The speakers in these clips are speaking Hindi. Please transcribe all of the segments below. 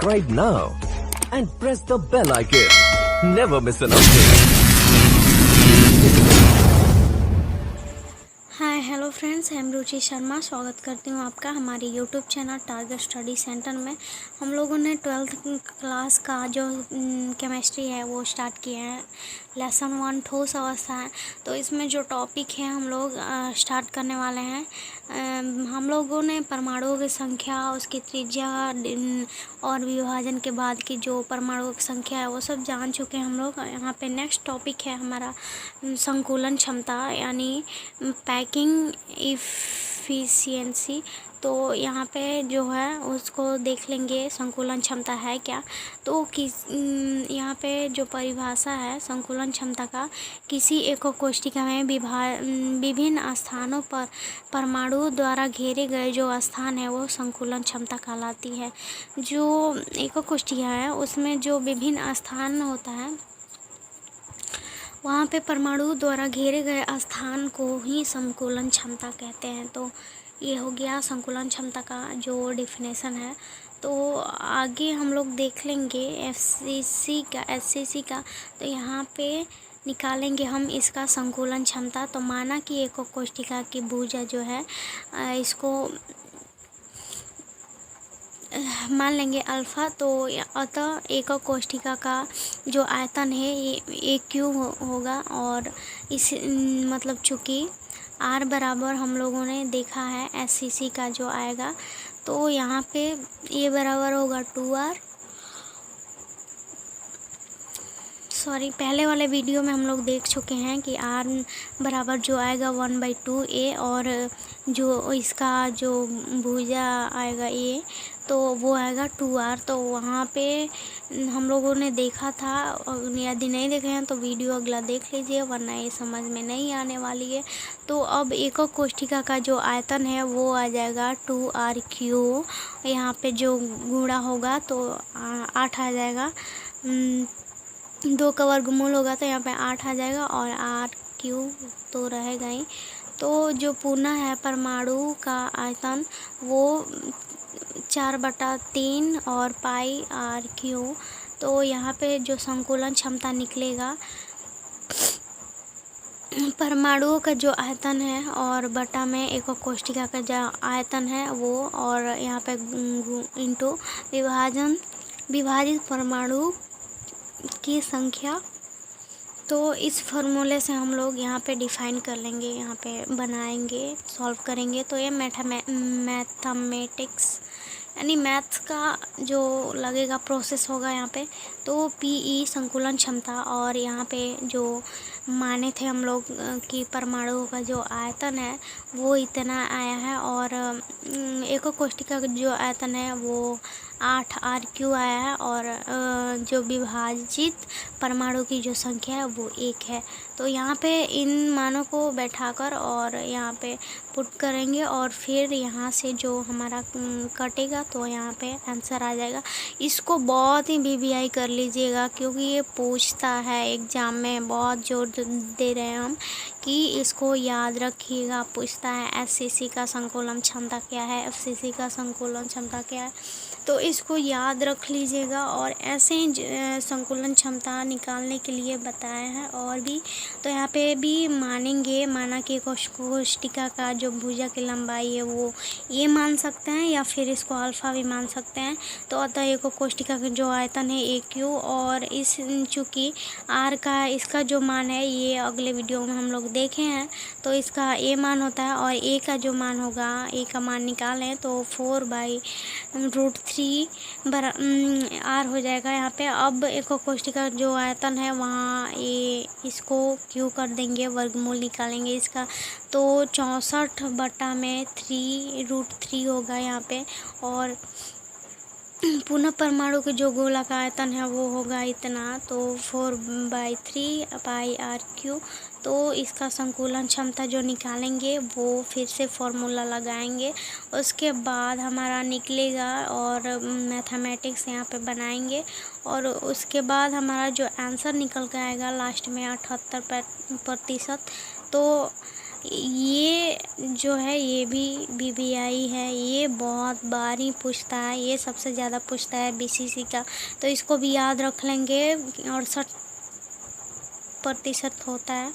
subscribe now and press the bell icon. Never miss an update. Hi hello friends, मैं रुचि शर्मा स्वागत करती हूँ आपका हमारे YouTube channel target study centre में। हम लोगों ने 12th क्लास का जो केमिस्ट्री है वो स्टार्ट किया है। लेसन 1 ठोस अवस्था है। तो इसमें जो टॉपिक है हम लोग स्टार्ट करने वाले हैं। हम लोगों ने परमाणुओं की संख्या, उसकी त्रिज्या और विभाजन के बाद की जो परमाणुओं की संख्या है वो सब जान चुके हैं हम लोग। यहाँ पे नेक्स्ट टॉपिक है हमारा संकुलन क्षमता यानी पैकिंग इफ़िशियंसी। तो यहाँ पे जो है उसको देख लेंगे संकुलन क्षमता है क्या। तो यहाँ पे जो परिभाषा है संकुलन क्षमता का, किसी एকক कोशिका में विभिन्न स्थानों पर परमाणुओं द्वारा घेरे गए जो स्थान है वो संकुलन क्षमता कहलाती है। जो एকক कोशिका है उसमें जो विभिन्न स्थान होता है वहाँ पे परमाणु द्वारा घेरे गए स्थान को ही संकुलन क्षमता कहते हैं। तो ये हो गया संकुलन क्षमता का जो डिफिनेशन है। तो आगे हम लोग देख लेंगे एससीसी का। तो यहाँ पे निकालेंगे हम इसका संकुलन क्षमता। तो माना कि एকক कोशिका की भुजा जो है इसको मान लेंगे अल्फ़ा। तो अतः एকক कोशिका का जो आयतन है ये क्यू होगा। और इस मतलब चूँकि आर बराबर हम लोगों ने देखा है एससीसी का जो आएगा, तो यहाँ पे ये बराबर होगा 2r। सॉरी, पहले वाले वीडियो में हम लोग देख चुके हैं कि r बराबर जो आएगा 1/2a और जो इसका जो भुजा आएगा ये तो वो आएगा 2r। तो वहाँ पे हम लोगों ने देखा था। यदि नहीं देखे हैं तो वीडियो अगला देख लीजिए, वरना ये समझ में नहीं आने वाली है। तो अब एকক कोशिका का जो आयतन है वो आ जाएगा 2r³। यहाँ पे जो गुणा होगा तो 8 आ जाएगा। 2 का वर्गमूल होगा तो यहाँ पे 8 आ जाएगा और r³ तो रहेगा ही। तो जो पुनः है परमाणु का आयतन वो 4/3 और πr³। तो यहाँ पे जो संकुलन क्षमता निकलेगा परमाणुओं का जो आयतन है और बटा में एকক कोशिका का जो आयतन है वो, और यहाँ पे इंटू विभाजित परमाणु की संख्या। तो इस फॉर्मूले से हम लोग यहाँ पे डिफाइन कर लेंगे, यहाँ पे बनाएंगे, सॉल्व करेंगे। तो ये मैथमेटिक्स यानी मैथ्स का जो लगेगा प्रोसेस होगा यहाँ पे। तो पीई संकुलन क्षमता, और यहाँ पे जो माने थे हम लोग कि परमाणुओं का जो आयतन है वो इतना आया है और एকক कोशिका का जो आयतन है वो 8r³ आया है और जो विभाजित परमाणु की जो संख्या है वो 1 है। तो यहाँ पे इन मानों को बैठाकर और यहाँ पे पुट करेंगे और फिर यहाँ से जो हमारा कटेगा तो यहाँ पे आंसर आ जाएगा। इसको बहुत ही वीवीआई कर लीजिएगा क्योंकि ये पूछता है एग्ज़ाम में, बहुत जोर दे रहे हैं हम कि इसको याद रखिएगा। पूछता है एससीसी का संकुलन क्षमता क्या है, एफसीसी का संकुलन क्षमता क्या है। तो इसको याद रख लीजिएगा और ऐसे ही संकुलन क्षमता निकालने के लिए बताया है और भी। तो यहाँ पे भी माना कि कोशिका का जो भुजा की लंबाई है वो ये मान सकते हैं या फिर इसको अल्फ़ा भी मान सकते हैं। तो अतः एকক कोशिका का जो आयतन है a³ और इस चूँकि r का इसका जो मान है ये अगले वीडियो में हम लोग देखे हैं। तो इसका a मान होता है और a का जो मान होगा, a का मान निकालें तो 4/√3 r हो जाएगा यहाँ पे। अब एকক कोशिका का जो आयतन है वहाँ ये इसको q कर देंगे, वर्गमूल निकालेंगे इसका। तो 64/3√3 होगा यहाँ पे। और पुनः परमाणु के जो गोला का आयतन है वो होगा इतना, तो 4/3 πr³। तो इसका संकुलन क्षमता जो निकालेंगे वो फिर से फॉर्मूला लगाएंगे, उसके बाद हमारा निकलेगा और मैथमेटिक्स यहाँ पे बनाएंगे और उसके बाद हमारा जो आंसर निकल के आएगा लास्ट में 78%। तो ये जो है ये भी BBI है, ये बहुत बार ही पूछता है, ये सबसे ज़्यादा पूछता है BCC का, तो इसको भी याद रख लेंगे। 68% होता है।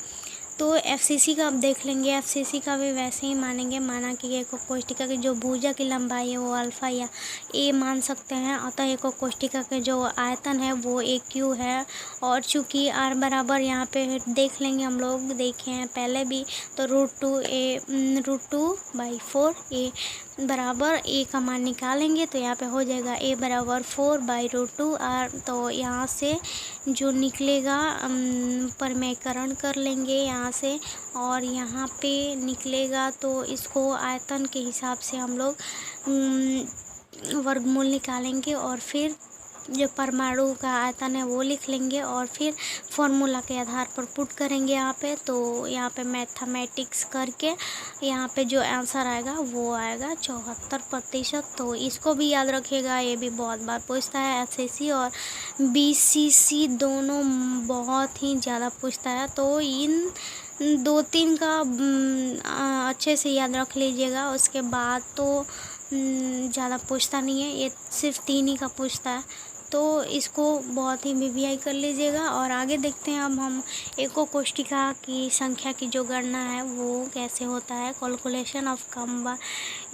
तो FCC का अब देख लेंगे, FCC का भी वैसे ही मानेंगे, माना कि एकोक कोष्ठिका की जो भुजा की लंबाई है वो अल्फ़ा या A मान सकते हैं, अतः एकोक कोष्ठिका के जो आयतन है वो AQ है। और चूँकि R बराबर यहाँ पे देख लेंगे, हम लोग देखे हैं पहले भी, तो √2 बराबर A का मान निकालेंगे तो यहाँ पे हो जाएगा A बराबर 4/√2R। तो यहाँ से जो निकलेगा परिमेयकरण कर लेंगे यहाँ से, और यहाँ पे निकलेगा तो इसको आयतन के हिसाब से हम लोग वर्गमूल निकालेंगे और फिर जो परमाणु का आयतन है वो लिख लेंगे और फिर फॉर्मूला के आधार पर पुट करेंगे यहाँ पे। तो यहाँ पे मैथमेटिक्स करके यहाँ पे जो आंसर आएगा वो आएगा 74%। तो इसको भी याद रखिएगा, ये भी बहुत बार पूछता है। FCC और BCC दोनों बहुत ही ज़्यादा पूछता है, तो इन 2-3 का अच्छे से याद रख लीजिएगा। उसके बाद तो ज़्यादा पूछता नहीं है, ये सिर्फ 3 ही का पूछता है, तो इसको बहुत ही BBI कर लीजिएगा। और आगे देखते हैं अब हम एकोक कोष्ठिका की संख्या की जो गणना है वो कैसे होता है, calculation of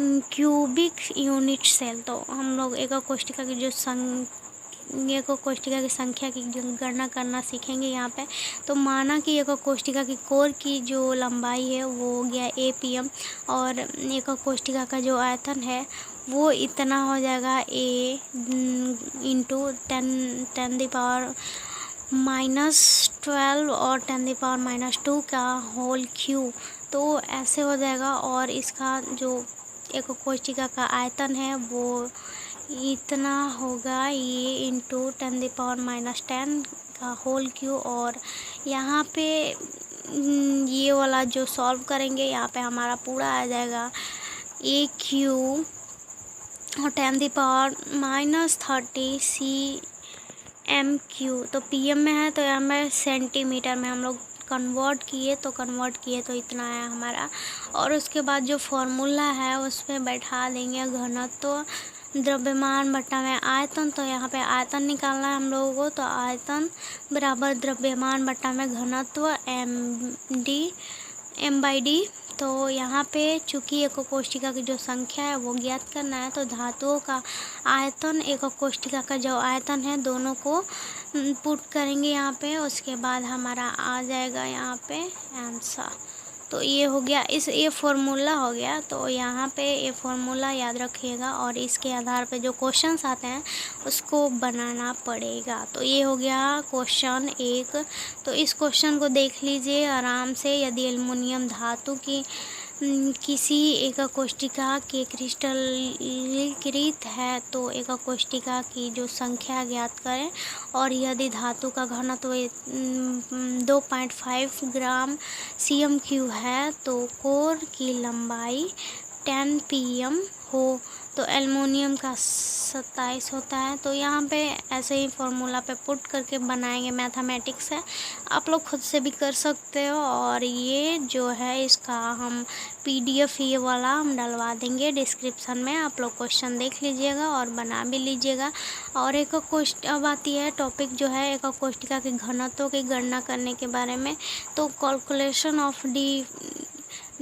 cubic unit cell. तो हम लोग एकोक कोष्ठिका की जो एकोक कोष्ठिका की संख्या की गणना करना सीखेंगे यहाँ पे। तो माना कि एकोक कोष्ठिका की कोर की जो लंबाई है वो हो गया APM, और एकोक कोष्ठिका का जो आयतन है वो इतना हो जाएगा A × 10⁻⁻12 और 10⁻⁻2 का होल क्यूब। तो ऐसे हो जाएगा, और इसका जो एकोक कोष्ठिका का आयतन है वो इतना होगा, ये × 10⁻⁻10 का होल क्यूब। और यहाँ पे ये वाला जो सॉल्व करेंगे यहाँ पे हमारा पूरा आ जाएगा AQ और 10⁻30 cm3। तो PM में है, तो यहाँ में सेंटीमीटर में हम लोग कन्वर्ट किए तो इतना आया हमारा। और उसके बाद जो फॉर्मूला है उस पर बैठा देंगे घनत्व द्रव्यमान बटा में आयतन। तो यहाँ पे आयतन निकालना है हम लोगों को, तो आयतन बराबर द्रव्यमान बटा में घनत्व m/d। तो यहाँ पे चूँकि एकोक कोष्ठिका की जो संख्या है वो ज्ञात करना है, तो धातुओं का आयतन एकोक कोष्ठिका का जो आयतन है दोनों को पुट करेंगे यहाँ पे। उसके बाद हमारा आ जाएगा यहाँ पे आंसर। तो ये हो गया, ये फॉर्मूला हो गया। तो यहाँ पे ये फॉर्मूला याद रखिएगा और इसके आधार पे जो क्वेश्चंस आते हैं उसको बनाना पड़ेगा। तो ये हो गया क्वेश्चन 1। तो इस क्वेश्चन को देख लीजिए आराम से। यदि एल्युमिनियम धातु की किसी एकोक कोष्ठिका के क्रिस्टलीकृत है तो एकोक कोष्ठिका की जो संख्या ज्ञात करें। और यदि धातु का घनत्व 2.5 ग्राम cm3 है तो कोर की लंबाई 10 pm हो। तो एल्युमिनियम का 27 होता है। तो यहाँ पे ऐसे ही फॉर्मूला पे पुट करके बनाएंगे, मैथमेटिक्स है, आप लोग खुद से भी कर सकते हो। और ये जो है इसका हम PDF ये वाला हम डलवा देंगे डिस्क्रिप्शन में, आप लोग क्वेश्चन देख लीजिएगा और बना भी लीजिएगा। और एकोक कोष्ठिका अब आती है टॉपिक जो है एकोक कोष्ठिका के घनत्व की गणना करने के बारे में। तो calculation of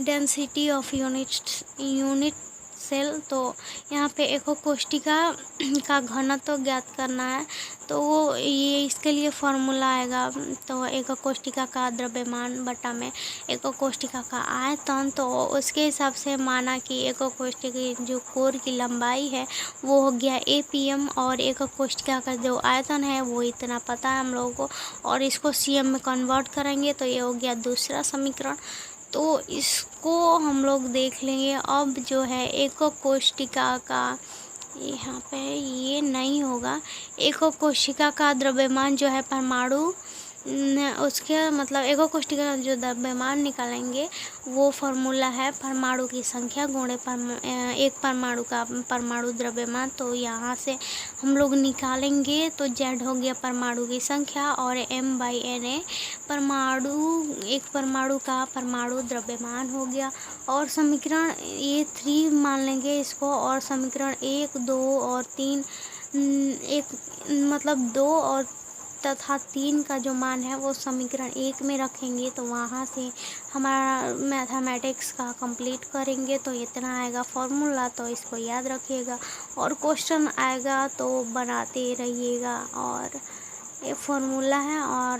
density of unit cell. तो यहाँ पे एकोक कोष्ठिका का घनत्व ज्ञात करना है, तो वो ये इसके लिए फॉर्मूला आएगा। तो एकोक कोष्ठिका का द्रव्यमान बटा में एकोक कोष्ठिका का आयतन। तो उसके हिसाब से माना कि एकोक कोष्ठिका की जो कोर की लंबाई है वो हो गया APM, और एकोक कोष्ठिका का जो आयतन है वो इतना पता है हम लोगों को, और इसको CM में कन्वर्ट करेंगे तो ये हो गया दूसरा समीकरण। तो इसको हम लोग देख लेंगे। अब जो है एकोक कोष्ठिका का यहाँ पे ये नहीं होगा, एकोक कोशिका का द्रव्यमान जो है परमाणु उसके मतलब एगो कोष्ठी का जो द्रव्यमान निकालेंगे वो फॉर्मूला है परमाणु की संख्या गुणे एक परमाणु का परमाणु द्रव्यमान। तो यहाँ से हम लोग निकालेंगे तो Z हो गया परमाणु की संख्या और M/NA एक परमाणु का परमाणु द्रव्यमान हो गया। और समीकरण ये 3 मान लेंगे इसको, और समीकरण 1, 2 और 3 मतलब 2 और तथा 3 का जो मान है वो समीकरण 1 में रखेंगे। तो वहाँ से हमारा मैथमेटिक्स का कंप्लीट करेंगे तो इतना आएगा फॉर्मूला, तो इसको याद रखिएगा और क्वेश्चन आएगा तो बनाते रहिएगा। और ये फॉर्मूला है और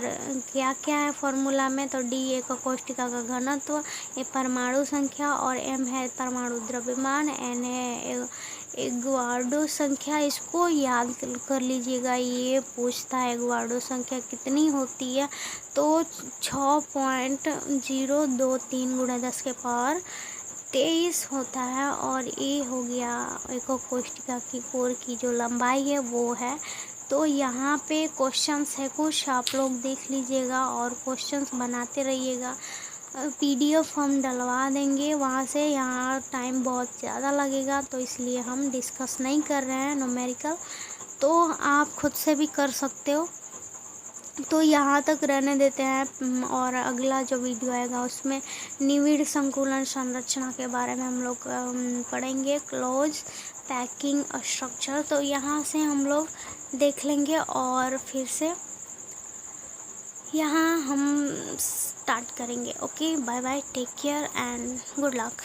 क्या क्या है फॉर्मूला में, तो D एक कोष्ठिका का घनत्व, ये परमाणु संख्या और M है परमाणु द्रव्यमान, N है एवोगाड्रो संख्या। इसको याद कर लीजिएगा, ये पूछता है एवोगाड्रो संख्या कितनी होती है, तो 6.023 × 10⁻23 होता है। और ये हो गया एक कोष्ठिका की कोर की जो लंबाई है वो है। तो यहाँ पे क्वेश्चंस है कुछ, आप लोग देख लीजिएगा और क्वेश्चंस बनाते रहिएगा। PDF हम डलवा देंगे वहाँ से, यहाँ टाइम बहुत ज़्यादा लगेगा तो इसलिए हम डिस्कस नहीं कर रहे हैं न्यूमेरिकल, तो आप खुद से भी कर सकते हो। तो यहाँ तक रहने देते हैं और अगला जो वीडियो आएगा उसमें निविड़ संकुलन संरचना के बारे में हम लोग पढ़ेंगे, क्लोज पैकिंग स्ट्रक्चर। तो यहाँ से हम लोग देख लेंगे और फिर से यहाँ हम स्टार्ट करेंगे। Okay, bye bye, take care and good luck.